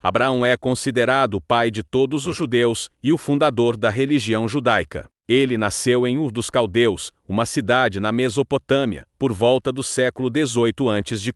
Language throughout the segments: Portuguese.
Abraão é considerado o pai de todos os judeus e o fundador da religião judaica. Ele nasceu em Ur dos Caldeus, uma cidade na Mesopotâmia, por volta do século 18 a.C.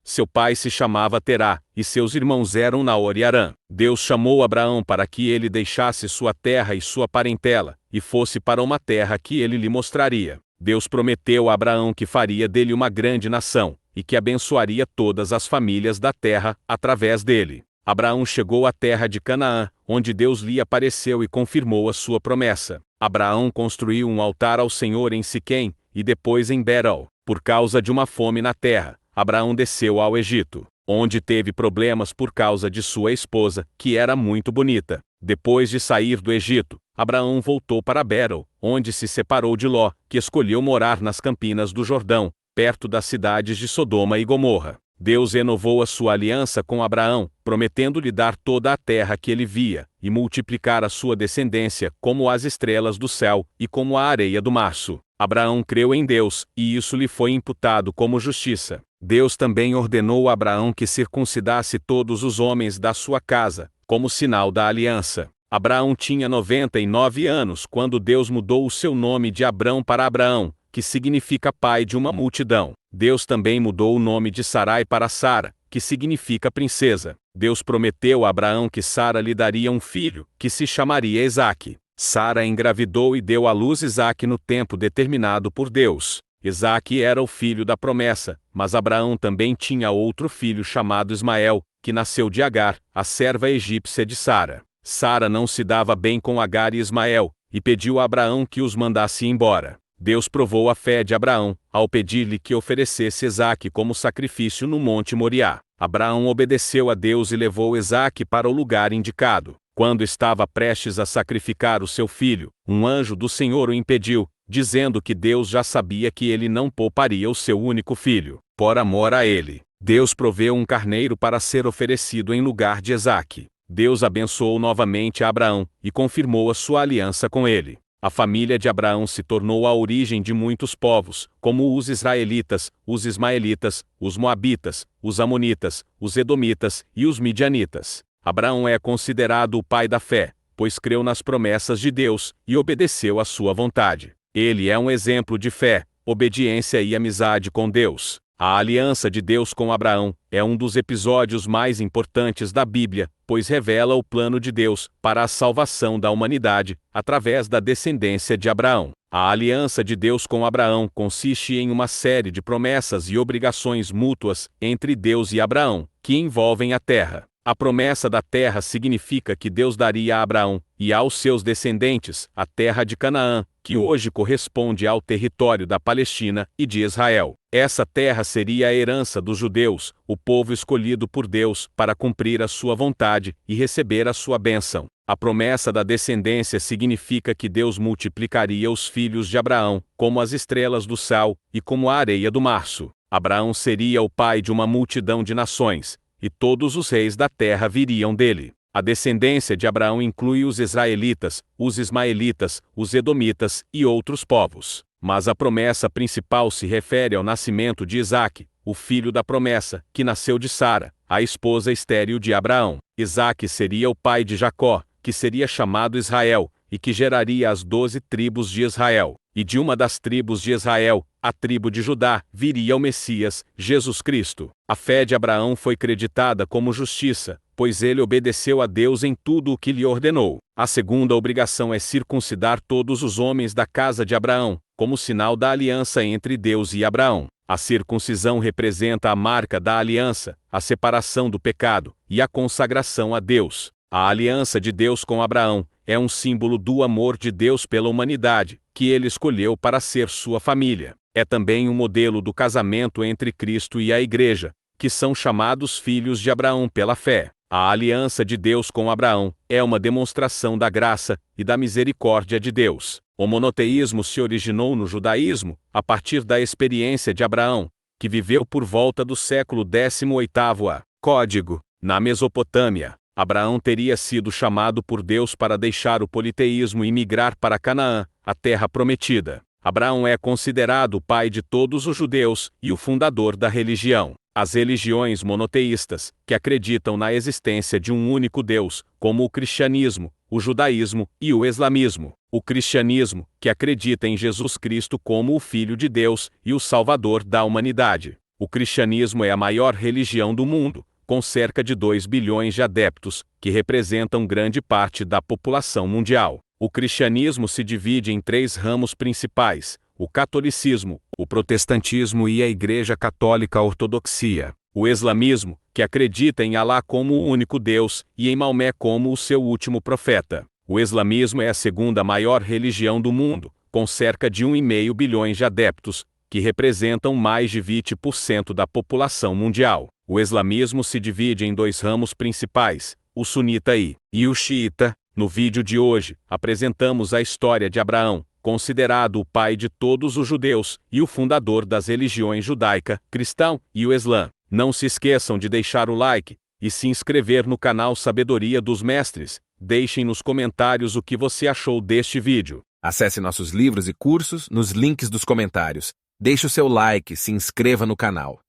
Seu pai se chamava Terá, e seus irmãos eram Naor e Harã. Deus chamou Abraão para que ele deixasse sua terra e sua parentela, e fosse para uma terra que ele lhe mostraria. Deus prometeu a Abraão que faria dele uma grande nação, e que abençoaria todas as famílias da terra, através dele. Abraão chegou à terra de Canaã, onde Deus lhe apareceu e confirmou a sua promessa. Abraão construiu um altar ao Senhor em Siquém, e depois em Betel. Por causa de uma fome na terra, Abraão desceu ao Egito, onde teve problemas por causa de sua esposa, que era muito bonita. Depois de sair do Egito, Abraão voltou para Betel, onde se separou de Ló, que escolheu morar nas campinas do Jordão, perto das cidades de Sodoma e Gomorra. Deus renovou a sua aliança com Abraão, prometendo-lhe dar toda a terra que ele via, e multiplicar a sua descendência como as estrelas do céu, e como a areia do mar. Abraão creu em Deus, e isso lhe foi imputado como justiça. Deus também ordenou a Abraão que circuncidasse todos os homens da sua casa, como sinal da aliança. Abraão tinha 99 anos quando Deus mudou o seu nome de Abrão para Abraão, que significa pai de uma multidão. Deus também mudou o nome de Sarai para Sara, que significa princesa. Deus prometeu a Abraão que Sara lhe daria um filho, que se chamaria Isaque. Sara engravidou e deu à luz Isaque no tempo determinado por Deus. Isaque era o filho da promessa, mas Abraão também tinha outro filho chamado Ismael, que nasceu de Agar, a serva egípcia de Sara. Sara não se dava bem com Agar e Ismael, e pediu a Abraão que os mandasse embora. Deus provou a fé de Abraão, ao pedir-lhe que oferecesse Isaque como sacrifício no Monte Moriá. Abraão obedeceu a Deus e levou Isaque para o lugar indicado. Quando estava prestes a sacrificar o seu filho, um anjo do Senhor o impediu, dizendo que Deus já sabia que ele não pouparia o seu único filho, por amor a ele. Deus proveu um carneiro para ser oferecido em lugar de Isaque. Deus abençoou novamente a Abraão, e confirmou a sua aliança com ele. A família de Abraão se tornou a origem de muitos povos, como os israelitas, os ismaelitas, os moabitas, os amonitas, os edomitas e os midianitas. Abraão é considerado o pai da fé, pois creu nas promessas de Deus e obedeceu à sua vontade. Ele é um exemplo de fé, obediência e amizade com Deus. A aliança de Deus com Abraão é um dos episódios mais importantes da Bíblia, pois revela o plano de Deus para a salvação da humanidade, através da descendência de Abraão. A aliança de Deus com Abraão consiste em uma série de promessas e obrigações mútuas entre Deus e Abraão, que envolvem a terra. A promessa da terra significa que Deus daria a Abraão e aos seus descendentes a terra de Canaã, que hoje corresponde ao território da Palestina e de Israel. Essa terra seria a herança dos judeus, o povo escolhido por Deus para cumprir a sua vontade e receber a sua bênção. A promessa da descendência significa que Deus multiplicaria os filhos de Abraão, como as estrelas do céu e como a areia do mar. Abraão seria o pai de uma multidão de nações, e todos os reis da terra viriam dele. A descendência de Abraão inclui os israelitas, os ismaelitas, os edomitas e outros povos. Mas a promessa principal se refere ao nascimento de Isaque, o filho da promessa, que nasceu de Sara, a esposa estéril de Abraão. Isaque seria o pai de Jacó, que seria chamado Israel, e que geraria as 12 tribos de Israel. E de uma das tribos de Israel, a tribo de Judá, viria o Messias, Jesus Cristo. A fé de Abraão foi creditada como justiça, pois ele obedeceu a Deus em tudo o que lhe ordenou. A segunda obrigação é circuncidar todos os homens da casa de Abraão, como sinal da aliança entre Deus e Abraão. A circuncisão representa a marca da aliança, a separação do pecado e a consagração a Deus. A aliança de Deus com Abraão é um símbolo do amor de Deus pela humanidade, que ele escolheu para ser sua família. É também um modelo do casamento entre Cristo e a Igreja, que são chamados filhos de Abraão pela fé. A aliança de Deus com Abraão é uma demonstração da graça e da misericórdia de Deus. O monoteísmo se originou no judaísmo, a partir da experiência de Abraão, que viveu por volta do século 18 a. Código. Na Mesopotâmia, Abraão teria sido chamado por Deus para deixar o politeísmo e migrar para Canaã, a terra prometida. Abraão é considerado o pai de todos os judeus e o fundador da religião. As religiões monoteístas, que acreditam na existência de um único Deus, como o cristianismo, o judaísmo e o islamismo. O cristianismo, que acredita em Jesus Cristo como o Filho de Deus e o Salvador da humanidade. O cristianismo é a maior religião do mundo, com cerca de 2 bilhões de adeptos, que representam grande parte da população mundial. O cristianismo se divide em 3 ramos principais: o catolicismo, o protestantismo e a Igreja Católica Ortodoxia. O islamismo, que acredita em Alá como o único Deus e em Maomé como o seu último profeta. O islamismo é a segunda maior religião do mundo, com cerca de 1,5 bilhões de adeptos, que representam mais de 20% da população mundial. O islamismo se divide em 2 ramos principais, o sunita e o xiita. No vídeo de hoje, apresentamos a história de Abraão, considerado o pai de todos os judeus e o fundador das religiões judaica, cristão e o islã. Não se esqueçam de deixar o like e se inscrever no canal Sabedoria dos Mestres. Deixem nos comentários o que você achou deste vídeo. Acesse nossos livros e cursos nos links dos comentários. Deixe o seu like e se inscreva no canal.